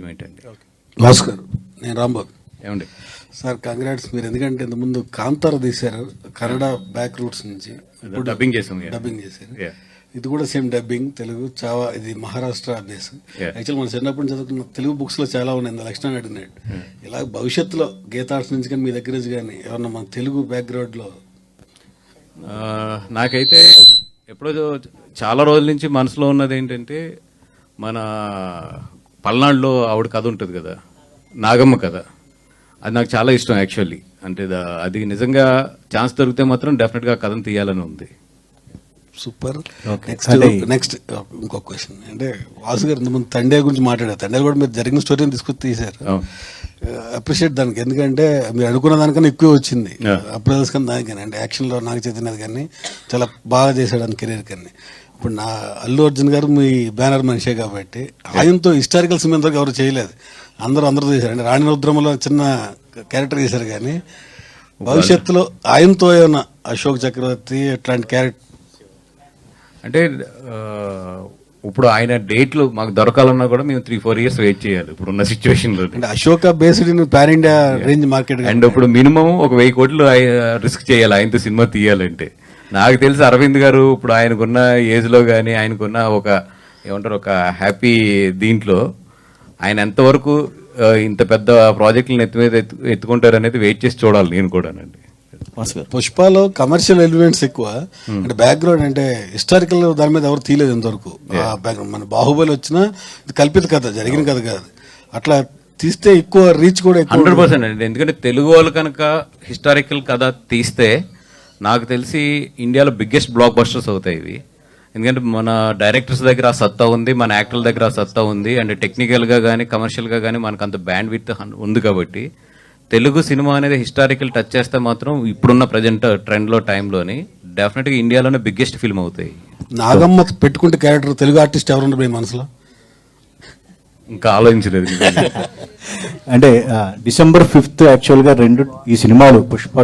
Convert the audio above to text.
Engagement అండి. నమస్కారం, నేను రాంబాబు. ఏమండి సార్ కంగ్రాట్స్, మీరు ఎందుకంటే ఇంతకుముందు కాంతార తీశారు కన్నడ బ్యాక్ రూట్స్ నుంచి, డబ్బింగ్ చేసాం. డబ్బింగ్ చేశారు. ఇది కూడా సేమ్ డబ్బింగ్ తెలుగు చావా, ఇది మహారాష్ట్ర బేస్. యాక్చువల్ మనం చిన్నప్పుడు చదువుకున్న తెలుగు బుక్స్ లో చాలా ఉన్నాయి లక్షణాన్ని అడిగినాడు. ఇలా భవిష్యత్తులో గీతార్ట్స్ నుంచి కానీ మీ దగ్గర నుంచి కానీ ఏమన్నా మన తెలుగు బ్యాక్గ్రౌండ్ లో? నాకైతే ఎప్పుడో చాలా రోజుల నుంచి మనసులో ఉన్నది ఏంటంటే, మన పల్నాడులో ఆవిడ కథ ఉంటుంది కదా, నాగమ్మ కథ. అది నాకు చాలా ఇష్టం యాక్చువల్లీ. అంటే అది నిజంగా ఛాన్స్ దొరికితే మాత్రం డెఫినెట్గా కథను తీయాలని ఉంది. సూపర్. నెక్స్ట్ ఇంకొక క్వశ్చన్, అంటే వాసు గారు ఇంతకుముందు తండే గురించి మాట్లాడారు. తండే కూడా మీరు జరిగిన స్టోరీని తీసుకొచ్చి తీశారు. అప్రిషియేట్ దానికి, ఎందుకంటే మీరు అనుకున్న దానికన్నా ఎక్కువ వచ్చింది. అప్రైజల్స్ కానీ దానికని, అంటే యాక్షన్లో నాకు చెందినది కానీ చాలా బాగా చేశాడు అని కెరీర్ కానీ. ఇప్పుడు నా అల్లు అర్జున్ గారు మీ బ్యానర్ మనిషే కాబట్టి ఆయనతో హిస్టారికల్ సినిమా ఇంతవరకు ఎవరు చేయలేదు. అందరూ చేశారు. అంటే రాణి రుద్రమలో చిన్న క్యారెక్టర్ చేశారు, కానీ భవిష్యత్తులో ఆయనతో ఏమన్నా అశోక్ చక్రవర్తి అట్లాంటి క్యారెక్టర్ అంటే ఇప్పుడు ఆయన డేట్లు మాకు దొరకాలన్నా కూడా మేము 3-4 years వెయిట్ చేయాలి ఇప్పుడున్న సిచ్యువేషన్ లో. అంటే Ashoka based in pan India range market, and ఇప్పుడు మినిమం ఒక 1000 కోట్లు రిస్క్ చేయాలి ఆయనతో సినిమా తీయాలంటే. నాకు తెలిసి అరవింద్ గారు ఇప్పుడు ఆయనకున్న ఏజ్ లో కానీ ఆయనకున్న ఒక ఏమంటారు ఒక హ్యాపీ దీంట్లో ఆయన ఎంతవరకు ఇంత పెద్ద ప్రాజెక్టులను ఎత్తుకుంటారు అనేది వెయిట్ చేసి చూడాలి నేను కూడానండి. పుష్పలో కమర్షియల్ ఎలిమెంట్స్ ఎక్కువ, అంటే బ్యాక్గ్రౌండ్ అంటే హిస్టారికల్ దాని మీద ఎవరు తీయలేదు ఇంతవరకు. బ్యాక్గ్రౌండ్ మన బాహుబలి వచ్చినా ఇది కల్పిత కథ, జరిగిన కథ కాదు. అట్లా తీస్తే ఎక్కువ రీచ్ కూడా 100% అండి. ఎందుకంటే తెలుగు వాళ్ళు కనుక హిస్టారికల్ కథ తీస్తే నాకు తెలిసి ఇండియాలో బిగ్గెస్ట్ బ్లాక్ బస్టర్స్ అవుతాయి ఇవి. ఎందుకంటే మన డైరెక్టర్స్ దగ్గర ఆ సత్తా ఉంది, మన యాక్టర్ల దగ్గర ఆ సత్తా ఉంది, అండ్ టెక్నికల్గా కానీ కమర్షియల్గా కానీ మనకు అంత బ్యాండ్ విత్ ఉంది. కాబట్టి తెలుగు సినిమా అనేది హిస్టారికల్ టచ్ చేస్తే మాత్రం ఇప్పుడున్న ప్రజెంట్ ట్రెండ్లో టైంలోని డెఫినెట్గా ఇండియాలోనే బిగ్గెస్ట్ ఫిల్మ్ అవుతాయి. నాగమ్మ పెట్టుకుంటే క్యారెక్టర్ తెలుగు ఆర్టిస్ట్ ఎవరుండే మీ మనసులో? ఇంకా ఆలోచించలేదు. అంటే December 5th యాక్చువల్గా ఈ సినిమాలు పుష్ప